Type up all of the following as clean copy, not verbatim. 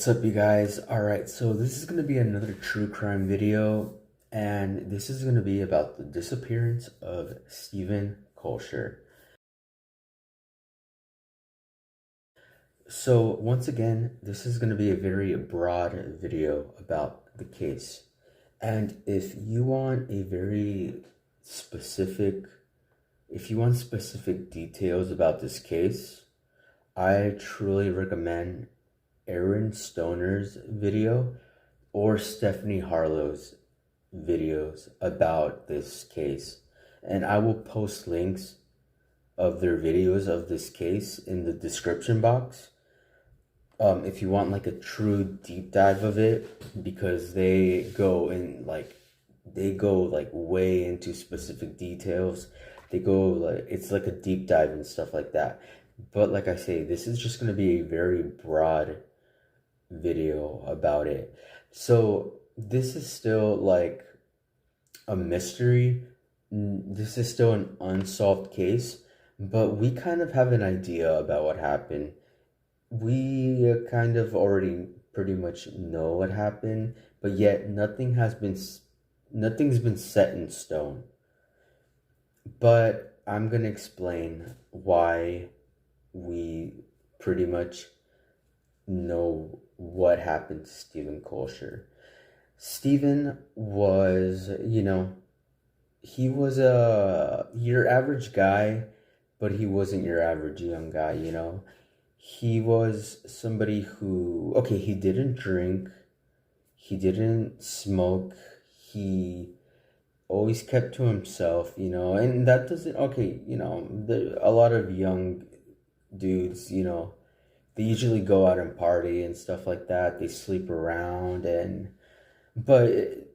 What's up, you guys? Alright, so this is going to be another true crime video, and this is going to be about the disappearance of Stephen Koecher. So, once again, this is going to be a very broad video about the case. And if you want specific details about this case, I truly recommend Arrin Stoner's video or Stephanie Harlowe's videos about this case. And I will post links of their videos of this case in the description box. If you want like a true deep dive of it, because they go way into specific details. It's like a deep dive and stuff like that. But like I say, this is just going to be a very broad video about it. So this is still like a mystery. This is still an unsolved case, but we kind of have an idea about what happened. We kind of already pretty much know what happened, but yet nothing's been set in stone. But I'm gonna explain why we pretty much know what happened to Stephen Koecher. Stephen was, he was your average guy, but he wasn't your average young guy, He was somebody who, okay, he didn't drink, he didn't smoke, he always kept to himself, and that doesn't, okay, a lot of young dudes, they usually go out and party and stuff like that. They sleep around, but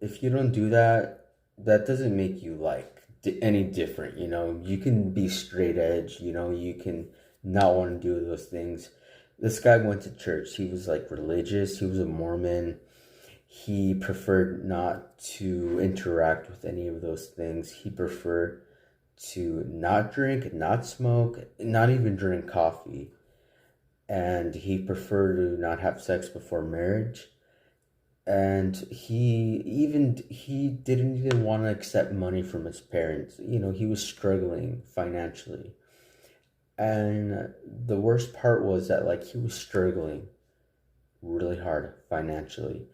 if you don't do that, that doesn't make you like any different. You can be straight edge. You can not want to do those things. This guy went to church. He was like religious. He was a Mormon. He preferred not to interact with any of those things. He preferred to not drink, not smoke, not even drink coffee. And he preferred to not have sex before marriage. And he didn't even want to accept money from his parents. He was struggling financially. And the worst part was that he was struggling really hard financially.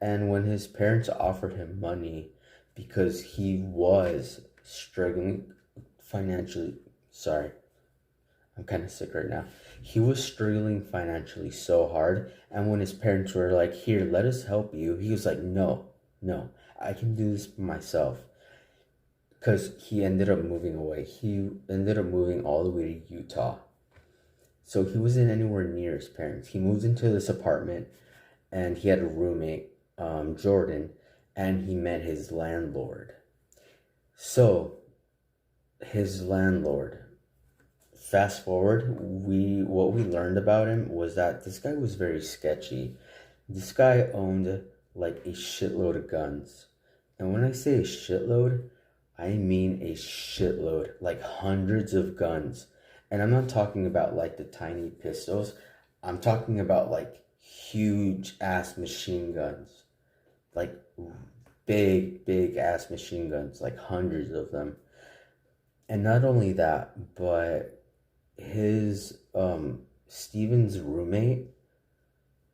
And when his parents offered him money because he was struggling financially, sorry, I'm kind of sick right now. He was struggling financially so hard. And when his parents were like, here, let us help you, he was like, no, I can do this myself. Because he ended up moving away. He ended up moving all the way to Utah. So he wasn't anywhere near his parents. He moved into this apartment and he had a roommate, Jordan, and he met his landlord. So his landlord, fast forward, what we learned about him was that this guy was very sketchy. This guy owned like a shitload of guns. And when I say a shitload, I mean a shitload, like hundreds of guns. And I'm not talking about like the tiny pistols. I'm talking about like huge ass machine guns. Like big ass machine guns, like hundreds of them. And not only that, but his Steven's roommate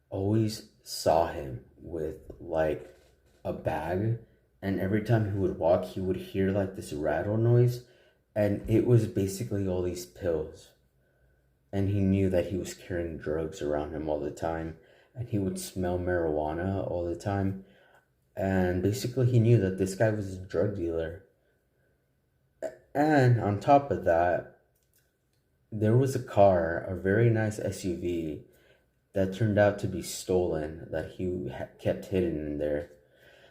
always saw him with like a bag, and every time he would walk he would hear like this rattle noise, and it was basically all these pills. And he knew that he was carrying drugs around him all the time, and he would smell marijuana all the time, and basically he knew that this guy was a drug dealer. And on top of that, there was a car, a very nice SUV, that turned out to be stolen, that he kept hidden in there.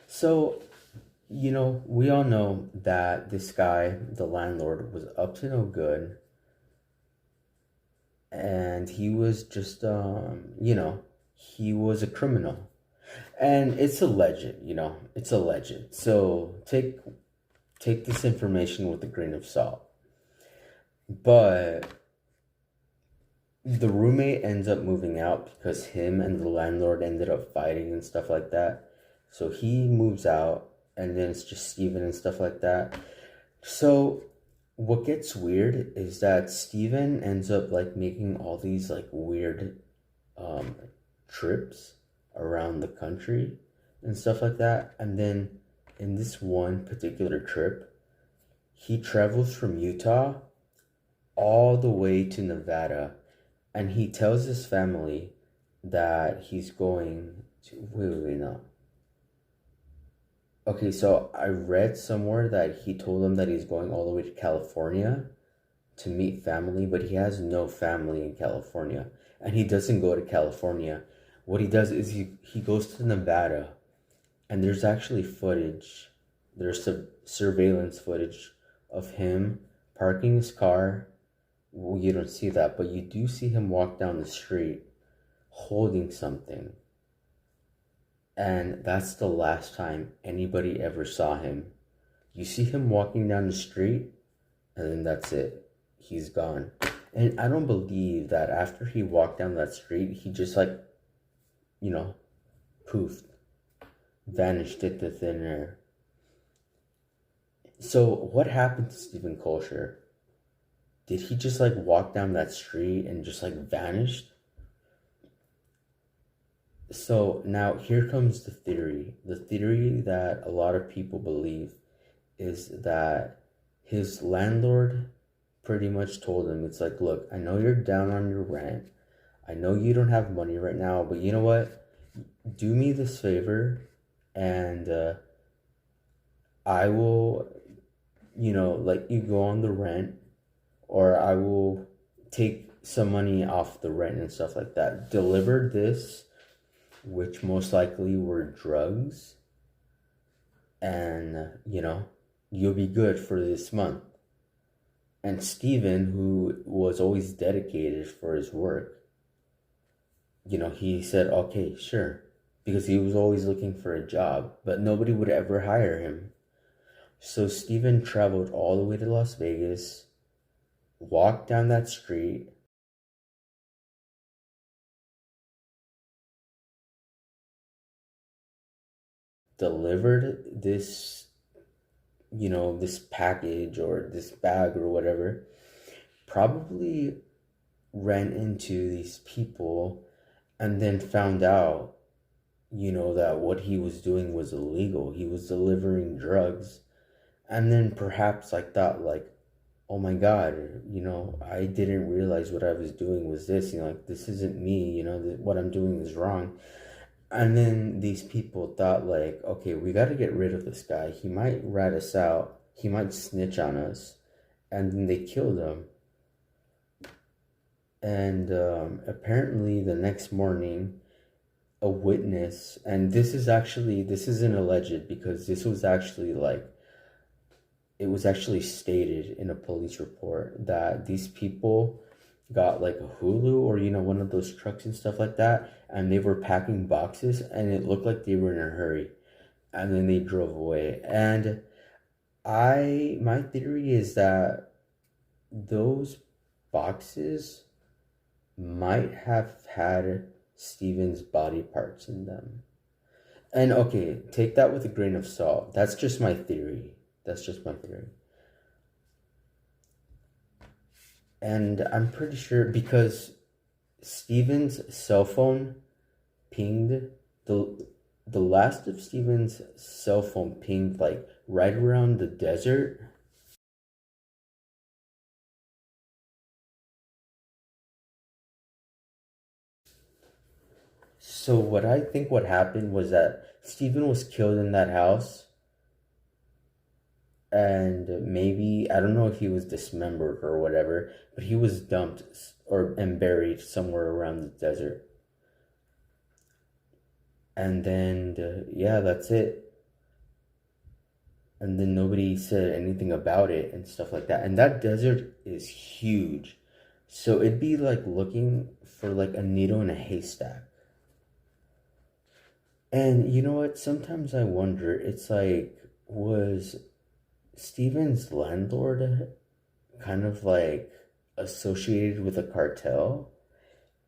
So, we all know that this guy, the landlord, was up to no good. And he was just, he was a criminal. And it's alleged, it's alleged. So take this information with a grain of salt. But the roommate ends up moving out because him and the landlord ended up fighting and stuff like that. So he moves out, and then it's just Steven and stuff like that. So what gets weird is that Steven ends up like making all these like weird um trips around the country and stuff like that. And then in this one particular trip, he travels from Utah all the way to Nevada, and he tells his family that he's going to wait, no. Okay, so I read somewhere that he told them that he's going all the way to California to meet family, but he has no family in California. And he doesn't go to California. What he does is he goes to Nevada, and there's actually footage. There's some surveillance footage of him parking his car. Well, you don't see that, but you do see him walk down the street holding something. And that's the last time anybody ever saw him. You see him walking down the street, and then that's it. He's gone. And I don't believe that after he walked down that street, he just like, poofed, vanished into thin air. So what happened to Stephen Koecher? Did he just like walk down that street and just like vanished? So now here comes the theory. The theory that a lot of people believe is that his landlord pretty much told him, it's like, look, I know you're down on your rent. I know you don't have money right now, but you know what? Do me this favor, and I will, let you go on the rent, or I will take some money off the rent and stuff like that. Deliver this, which most likely were drugs, and, you'll be good for this month. And Steven, who was always dedicated for his work, he said, okay, sure, because he was always looking for a job, but nobody would ever hire him. So Steven traveled all the way to Las Vegas, walked down that street, delivered this, this package or this bag or whatever, probably ran into these people, and then found out, that what he was doing was illegal. He was delivering drugs. And then perhaps like thought like, oh my God, I didn't realize what I was doing was this, like this isn't me, what I'm doing is wrong. And then these people thought like, okay, we got to get rid of this guy. He might rat us out. He might snitch on us. And then they killed him. And apparently the next morning, a witness, and this isn't alleged, because this was actually like, it was actually stated in a police report that these people got like a Hulu or, one of those trucks and stuff like that, and they were packing boxes, and it looked like they were in a hurry, and then they drove away. And my theory is that those boxes might have had Steven's body parts in them. And okay, take that with a grain of salt. That's just my theory. And I'm pretty sure because Steven's cell phone pinged, the last of Steven's cell phone pinged like right around the desert. So what I think what happened was that Steven was killed in that house, and maybe, I don't know if he was dismembered or whatever, but he was dumped and buried somewhere around the desert. And then yeah, that's it. And then nobody said anything about it and stuff like that. And that desert is huge, so it'd be like looking for like a needle in a haystack. And you know what, sometimes I wonder, it's like, was Steven's landlord kind of like associated with a cartel?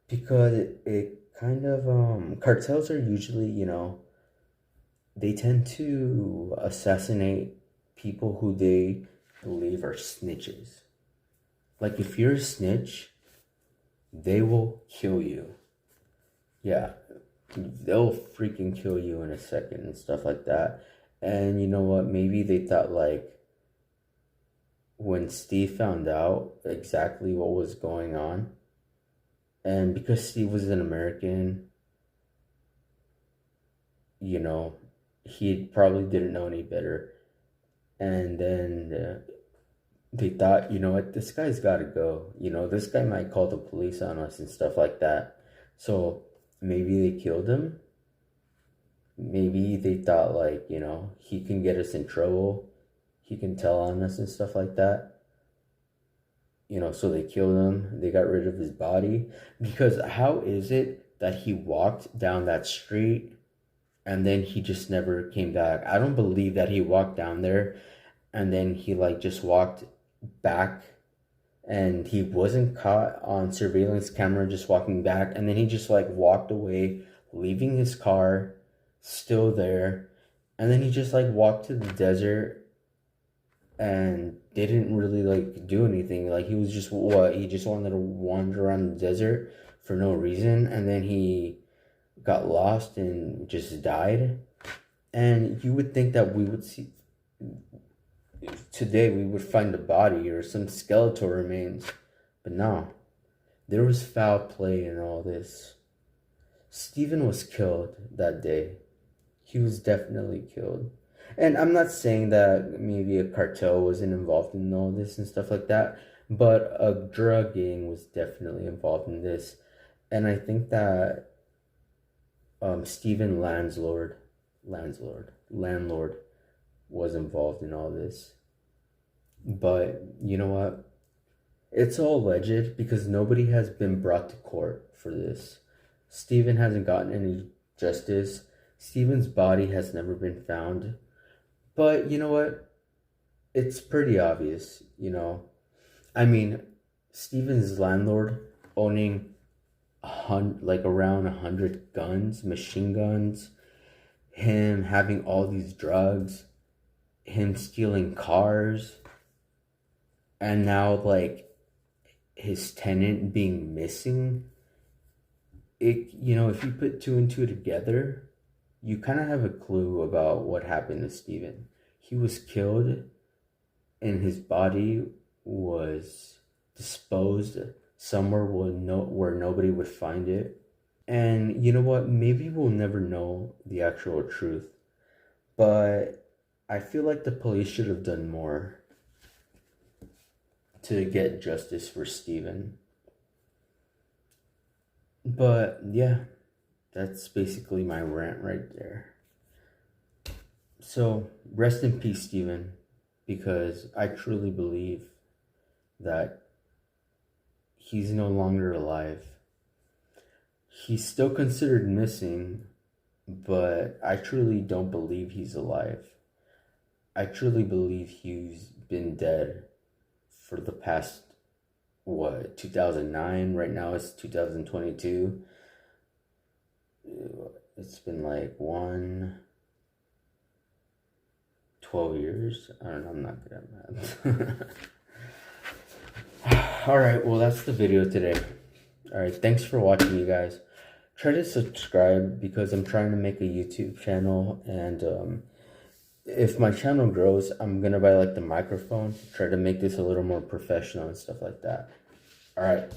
because it kind of, cartels are usually, you know, they tend to assassinate people who they believe are snitches. Like, if you're a snitch, they will kill you. Yeah, they'll freaking kill you in a second and stuff like that. And you know what? Maybe they thought, like, when Steve found out exactly what was going on, and because Steve was an American, you know, he probably didn't know any better. And then they thought, you know what, this guy's got to go. You know, this guy might call the police on us and stuff like that. So maybe they killed him. Maybe they thought, like, you know, he can get us in trouble. He can tell on us and stuff like that. You know, so they killed him. They got rid of his body. Because how is it that he walked down that street and then he just never came back? I don't believe that he walked down there and then he, like, just walked back and he wasn't caught on surveillance camera just walking back, and then he just, like, walked away, leaving his car still there, and then he just, like, walked to the desert and didn't really, like, do anything. Like, he was just, he just wanted to wander around the desert for no reason, and then he got lost and just died. And you would think that we would see today, we would find a body or some skeletal remains, but no, there was foul play in all this. Stephen was killed that day. He was definitely killed. And I'm not saying that maybe a cartel wasn't involved in all this and stuff like that, but a drug gang was definitely involved in this. And I think that Stephen landlord was involved in all this. But you know what? It's all alleged because nobody has been brought to court for this. Stephen hasn't gotten any justice. Stephen's body has never been found. But you know what? It's pretty obvious, you know. I mean, Stephen's landlord owning around 100 guns, machine guns, him having all these drugs, him stealing cars, and now, like, his tenant being missing. It, you know, if you put two and two together, you kind of have a clue about what happened to Stephen. He was killed and his body was disposed somewhere where nobody would find it. And you know what? Maybe we'll never know the actual truth. But I feel like the police should have done more to get justice for Stephen. But yeah, that's basically my rant right there. So rest in peace, Stephen, because I truly believe that he's no longer alive. He's still considered missing, but I truly don't believe he's alive. I truly believe he's been dead for the past, 2009? Right now it's 2022. It's been like 12 years. I don't know, I'm not good at math. Alright, well, that's the video today. Alright, thanks for watching, you guys. Try to subscribe because I'm trying to make a YouTube channel, and if my channel grows, I'm gonna buy, like, the microphone, try to make this a little more professional and stuff like that. Alright.